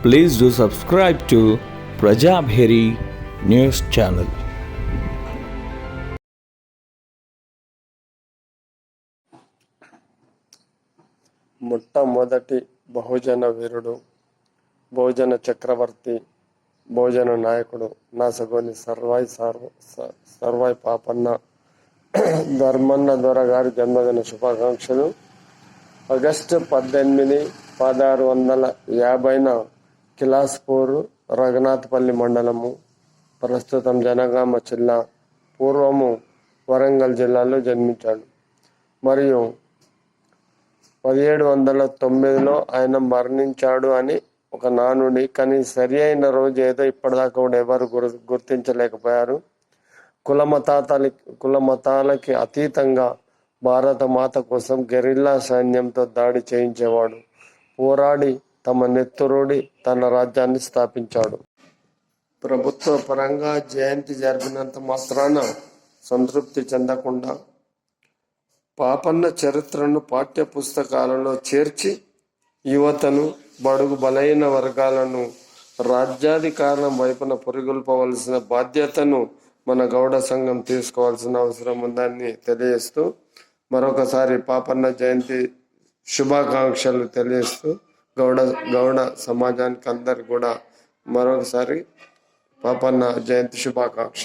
Please do subscribe to Prajabheri News Channel. మొట్టమొదటి బహుజన వీరుడు, బహుజన చక్రవర్తి, బహుజన నాయకుడు నాసగోని సర్వాయి పాపన్న ధర్మన్న దొర గారి జన్మదిన శుభాకాంక్షలు. ఆగస్టు 18, 1650 కిలాస్పూర్, రఘునాథపల్లి మండలము, ప్రస్తుతం జనగామ జిల్లా, పూర్వము వరంగల్ జిల్లాలో జన్మించాడు. మరియు 1709లో ఆయన మరణించాడు అని ఒక నానుడి. కానీ సరి అయిన రోజు ఏదో ఇప్పటిదాకా కూడా ఎవరు గుర్తించలేకపోయారు. కుల మతాలకి అతీతంగా భారత మాత కోసం గెరిల్లా సైన్యంతో దాడి చేయించేవాడు. పోరాడి తమ నెత్తురుడి తన రాజ్యాన్ని స్థాపించాడు. ప్రభుత్వ పరంగా జయంతి జరిపినంత మాత్రాన సంతృప్తి చెందకుండా పాపన్న చరిత్రను పాఠ్య పుస్తకాలలో చేర్చి యువతను, బడుగు బలైన వర్గాలను రాజ్యాధికారం వైపున పురిగొల్పవలసిన బాధ్యతను మన గౌడ సంఘం తీసుకోవాల్సిన అవసరం ఉందని తెలియజేస్తూ మరొకసారి పాపన్న జయంతి శుభాకాంక్షలు తెలియజేస్తూ గౌడ సమాజానికి అందరికి కూడా మరొకసారి పాపన్న జయంతి శుభాకాంక్ష.